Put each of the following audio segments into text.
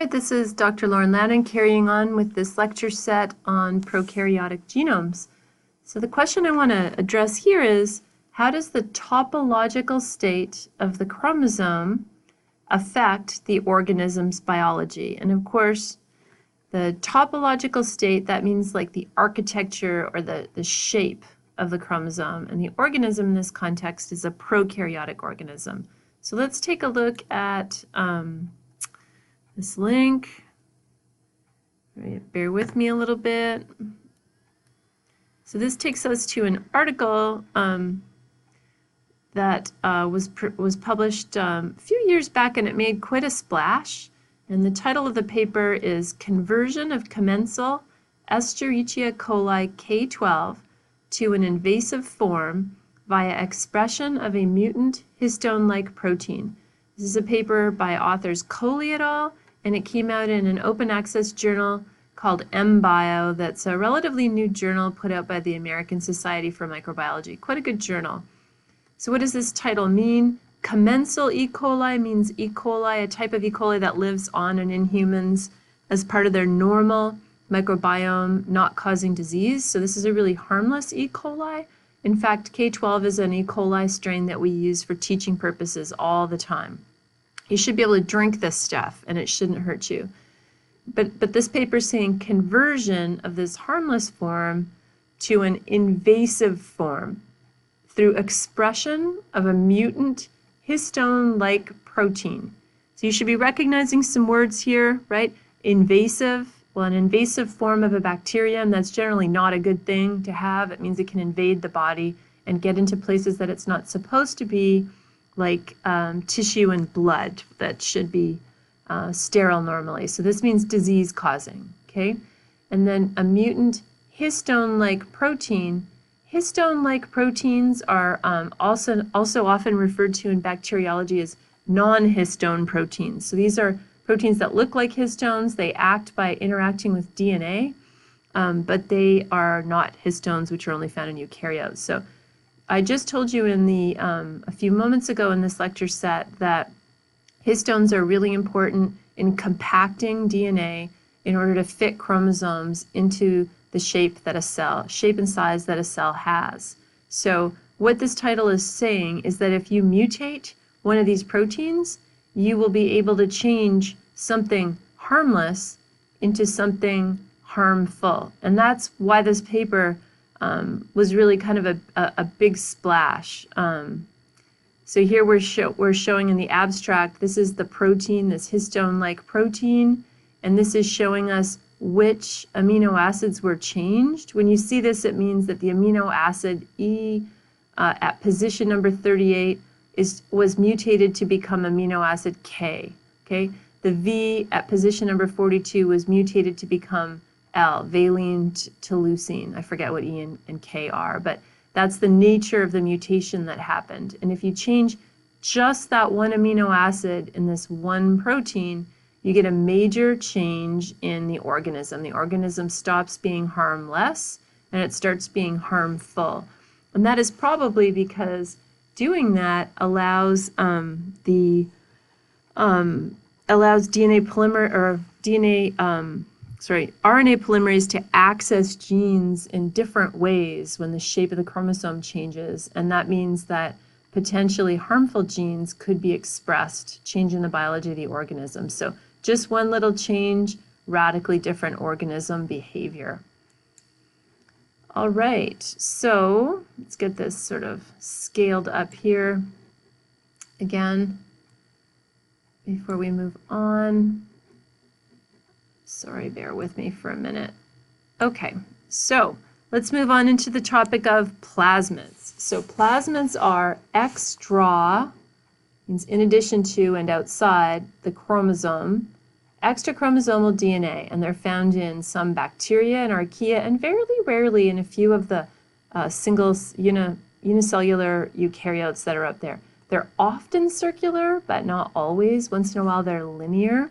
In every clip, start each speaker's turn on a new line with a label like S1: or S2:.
S1: Hi, this is Dr. Launen carrying on with this lecture set on prokaryotic genomes. So the question I want to address here is, how does the topological state of the chromosome affect the organism's biology? And of course, the topological state, that means like the architecture or the shape of the chromosome. And the organism in this context is a prokaryotic organism. So let's take a look at this link. Bear with me a little bit. So this takes us to an article that was published a few years back, and it made quite a splash. And the title of the paper is Conversion of Commensal Escherichia coli K12 to an Invasive Form via Expression of a Mutant Histone-like Protein. This is a paper by authors Coley et al., and it came out in an open access journal called MBio. That's a relatively new journal put out by the American Society for Microbiology. Quite a good journal. So what does this title mean? Commensal E. coli means E. coli, a type of E. coli that lives on and in humans as part of their normal microbiome, not causing disease. So this is a really harmless E. coli. In fact, K12 is an E. coli strain that we use for teaching purposes all the time. You should be able to drink this stuff, and it shouldn't hurt you. But this paper is saying conversion of this harmless form to an invasive form through expression of a mutant histone-like protein. So you should be recognizing some words here, right? Invasive, well, an invasive form of a bacterium, that's generally not a good thing to have. It means it can invade the body and get into places that it's not supposed to be, like tissue and blood that should be sterile normally. So this means disease causing, okay? And then a mutant histone-like protein. Histone-like proteins are also often referred to in bacteriology as non-histone proteins. So these are proteins that look like histones. They act by interacting with DNA, but they are not histones, which are only found in eukaryotes. So I just told you in the a few moments ago in this lecture set that histones are really important in compacting DNA in order to fit chromosomes into the shape and size that a cell has. So what this title is saying is that if you mutate one of these proteins, you will be able to change something harmless into something harmful. And that's why this paper was really kind of a big splash. So here we're showing in the abstract, this is the protein, this histone-like protein, and this is showing us which amino acids were changed. When you see this, it means that the amino acid E at position number 38 was mutated to become amino acid K. Okay, the V at position number 42 was mutated to become L, valine to leucine. I forget what E and K are, but that's the nature of the mutation that happened. And if you change just that one amino acid in this one protein, you get a major change in the organism. The organism stops being harmless and it starts being harmful. And that is probably because doing that allows RNA polymerase to access genes in different ways when the shape of the chromosome changes, and that means that potentially harmful genes could be expressed, changing the biology of the organism. So just one little change, radically different organism behavior. All right, so let's get this sort of scaled up here again before we move on. Sorry, bear with me for a minute. Okay, so let's move on into the topic of plasmids. So plasmids are extra, means in addition to and outside the chromosome, extrachromosomal DNA, and they're found in some bacteria and archaea, and very rarely in a few of the unicellular eukaryotes that are out there. They're often circular, but not always. Once in a while, they're linear.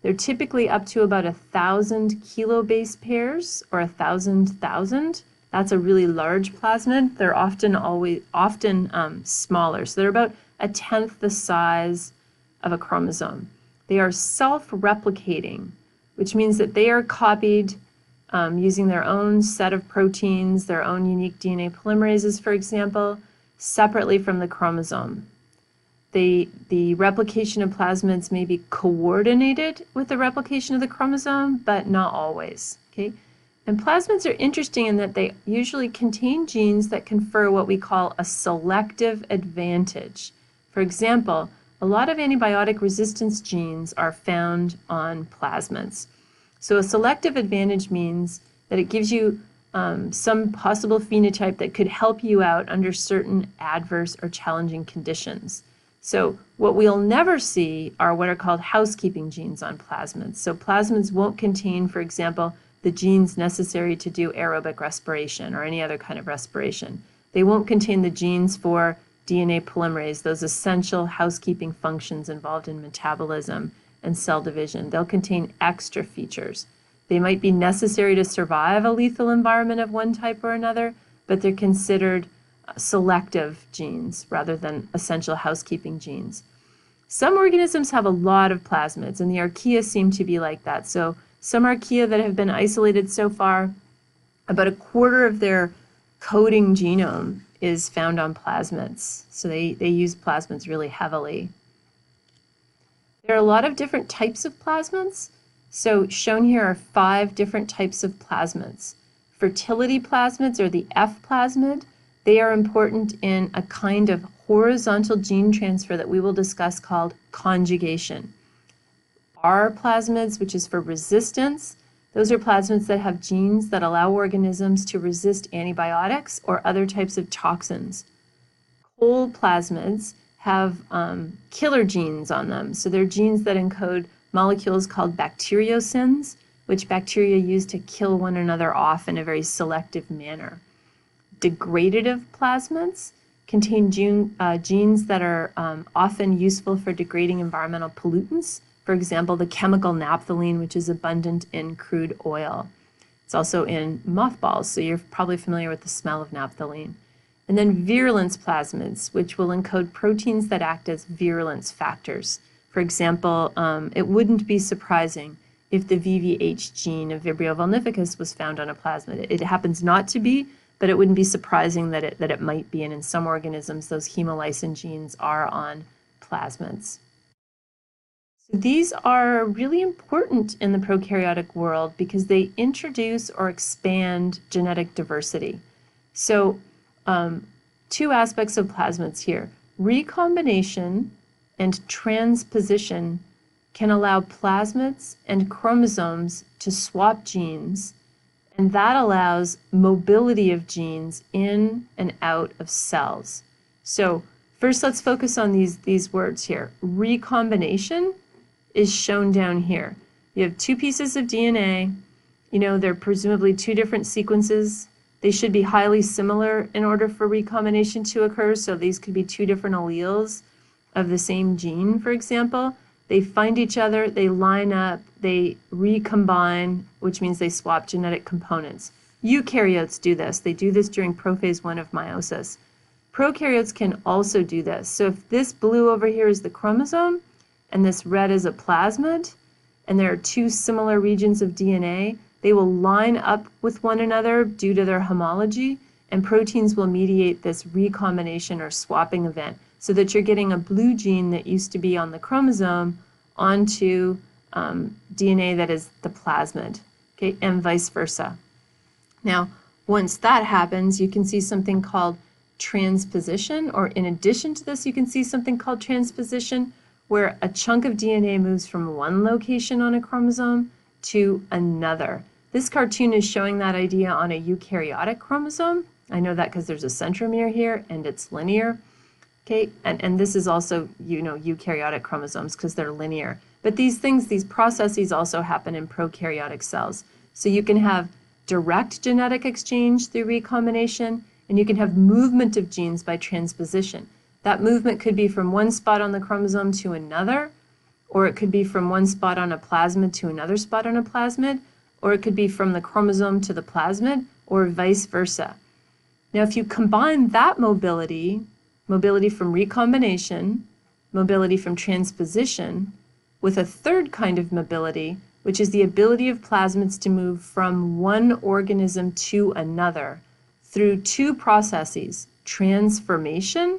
S1: They're typically up to about 1,000 kilobase pairs, or 1,000,000. That's a really large plasmid. They're often smaller. So they're about 1/10 the size of a chromosome. They are self-replicating, which means that they are copied using their own set of proteins, their own unique DNA polymerases, for example, separately from the chromosome. The replication of plasmids may be coordinated with the replication of the chromosome, but not always. Okay? And plasmids are interesting in that they usually contain genes that confer what we call a selective advantage. For example, a lot of antibiotic resistance genes are found on plasmids. So a selective advantage means that it gives you some possible phenotype that could help you out under certain adverse or challenging conditions. So what we'll never see are what are called housekeeping genes on plasmids. So plasmids won't contain, for example, the genes necessary to do aerobic respiration or any other kind of respiration. They won't contain the genes for DNA polymerase, those essential housekeeping functions involved in metabolism and cell division. They'll contain extra features. They might be necessary to survive a lethal environment of one type or another, but they're considered selective genes rather than essential housekeeping genes. Some organisms have a lot of plasmids, and the archaea seem to be like that. So some archaea that have been isolated so far, about a quarter of their coding genome is found on plasmids. So they use plasmids really heavily. There are a lot of different types of plasmids. So shown here are 5 different types of plasmids. Fertility plasmids, or the F plasmid, they are important in a kind of horizontal gene transfer that we will discuss called conjugation. R plasmids, which is for resistance, those are plasmids that have genes that allow organisms to resist antibiotics or other types of toxins. Whole plasmids have killer genes on them. So they're genes that encode molecules called bacteriocins, which bacteria use to kill one another off in a very selective manner. Degradative plasmids contain genes that are often useful for degrading environmental pollutants. For example, the chemical naphthalene, which is abundant in crude oil. It's also in mothballs, so you're probably familiar with the smell of naphthalene. And then virulence plasmids, which will encode proteins that act as virulence factors. For example, it wouldn't be surprising if the VVH gene of Vibrio vulnificus was found on a plasmid. It happens not to be, but it wouldn't be surprising that it might be, and in some organisms those hemolysin genes are on plasmids. So these are really important in the prokaryotic world because they introduce or expand genetic diversity. So 2 aspects of plasmids here. Recombination and transposition can allow plasmids and chromosomes to swap genes, and that allows mobility of genes in and out of cells. So first let's focus on these words here. Recombination is shown down here. You have 2 pieces of DNA. You know, they're presumably 2 different sequences. They should be highly similar in order for recombination to occur. So these could be 2 different alleles of the same gene, for example. They find each other, they line up, they recombine, which means they swap genetic components. Eukaryotes do this. They do this during prophase 1 of meiosis. Prokaryotes can also do this. So if this blue over here is the chromosome, and this red is a plasmid, and there are 2 similar regions of DNA, they will line up with one another due to their homology, and proteins will mediate this recombination or swapping event, so that you're getting a blue gene that used to be on the chromosome onto DNA that is the plasmid, okay, and vice versa. Now, once that happens, you can see something called transposition, or in addition to this, you can see something called transposition, where a chunk of DNA moves from one location on a chromosome to another. This cartoon is showing that idea on a eukaryotic chromosome. I know that because there's a centromere here and it's linear. Okay, and this is also, you know, eukaryotic chromosomes because they're linear. But these things, these processes also happen in prokaryotic cells. So you can have direct genetic exchange through recombination, and you can have movement of genes by transposition. That movement could be from one spot on the chromosome to another, or it could be from one spot on a plasmid to another spot on a plasmid, or it could be from the chromosome to the plasmid, or vice versa. Now, if you combine that mobility from recombination, mobility from transposition, with a third kind of mobility, which is the ability of plasmids to move from one organism to another through two processes, transformation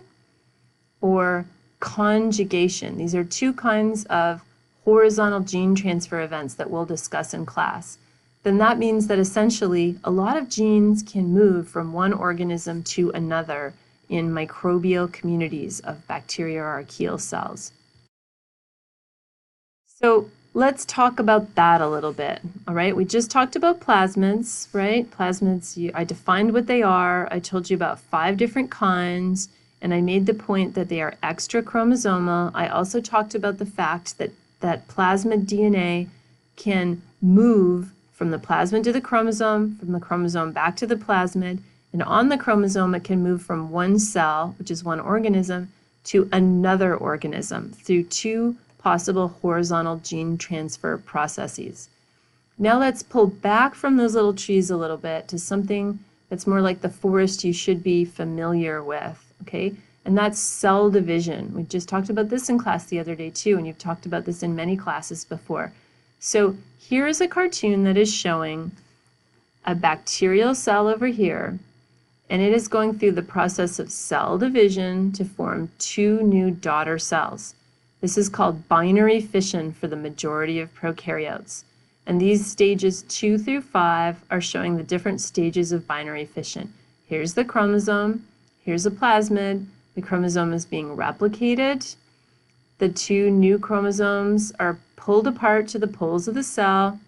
S1: or conjugation. These are two kinds of horizontal gene transfer events that we'll discuss in class. Then that means that essentially a lot of genes can move from one organism to another in microbial communities of bacteria or archaeal cells. So let's talk about that a little bit. All right, we just talked about plasmids, right? Plasmids, I defined what they are. I told you about 5 different kinds, and I made the point that they are extrachromosomal. I also talked about the fact that plasmid DNA can move from the plasmid to the chromosome, from the chromosome back to the plasmid, and on the chromosome it can move from one cell, which is one organism, to another organism through 2 possible horizontal gene transfer processes. Now let's pull back from those little trees a little bit to something that's more like the forest you should be familiar with, okay? And that's cell division. We just talked about this in class the other day too, and you've talked about this in many classes before. So here is a cartoon that is showing a bacterial cell over here, and it is going through the process of cell division to form 2 new daughter cells. This is called binary fission for the majority of prokaryotes. And these stages 2 through 5 are showing the different stages of binary fission. Here's the chromosome, here's a plasmid, the chromosome is being replicated. The 2 new chromosomes are pulled apart to the poles of the cell.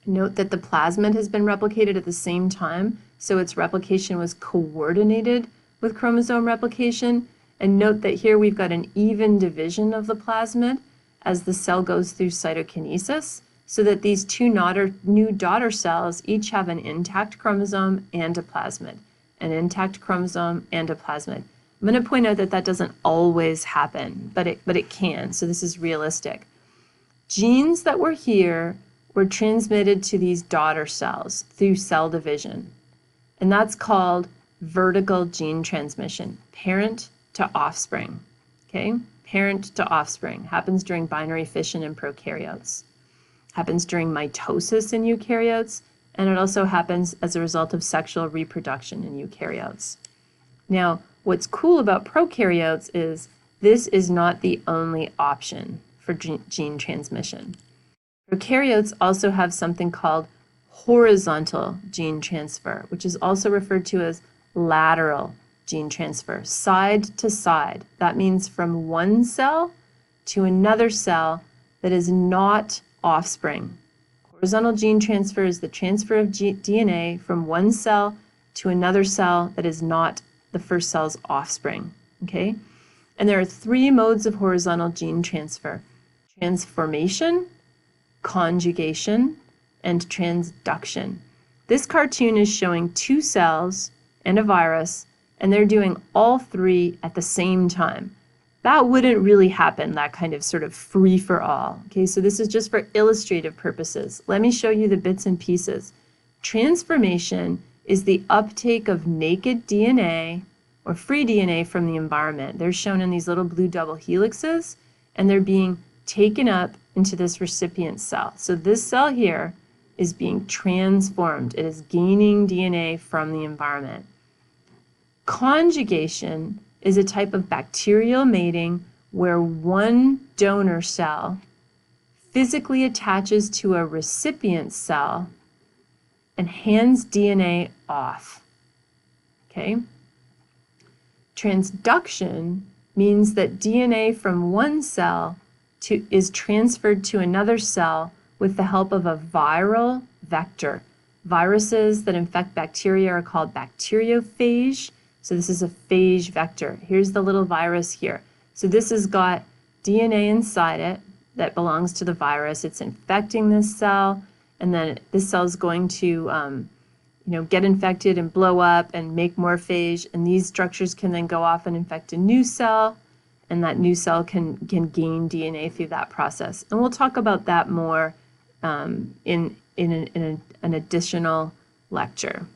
S1: Note that the plasmid has been replicated at the same time, so its replication was coordinated with chromosome replication. And note that here we've got an even division of the plasmid as the cell goes through cytokinesis, so that these 2 new daughter cells each have an intact chromosome and a plasmid, an intact chromosome and a plasmid. I'm going to point out that that doesn't always happen, but it can, so this is realistic. Genes that were here were transmitted to these daughter cells through cell division, and that's called vertical gene transmission, parent to offspring, okay? Parent to offspring happens during binary fission in prokaryotes, happens during mitosis in eukaryotes, and it also happens as a result of sexual reproduction in eukaryotes. Now, what's cool about prokaryotes is this is not the only option for gene transmission. Prokaryotes also have something called horizontal gene transfer, which is also referred to as lateral gene transfer, side to side. That means from one cell to another cell that is not offspring. Horizontal gene transfer is the transfer of DNA from one cell to another cell that is not the first cell's offspring, okay? And there are 3 modes of horizontal gene transfer: transformation, conjugation, and transduction. This cartoon is showing 2 cells and a virus, and they're doing all 3 at the same time. That wouldn't really happen, that kind of sort of free-for-all. Okay, so this is just for illustrative purposes. Let me show you the bits and pieces. Transformation is the uptake of naked DNA or free DNA from the environment. They're shown in these little blue double helixes, and they're being taken up into this recipient cell. So this cell here is being transformed. It is gaining DNA from the environment. Conjugation is a type of bacterial mating where one donor cell physically attaches to a recipient cell and hands DNA off. Okay? Transduction means that DNA from one cell is transferred to another cell with the help of a viral vector. Viruses that infect bacteria are called bacteriophage. So this is a phage vector. Here's the little virus here. So this has got DNA inside it that belongs to the virus. It's infecting this cell, and then this cell is going to get infected and blow up and make more phage, and these structures can then go off and infect a new cell, and that new cell can gain DNA through that process. And we'll talk about that more in an additional lecture.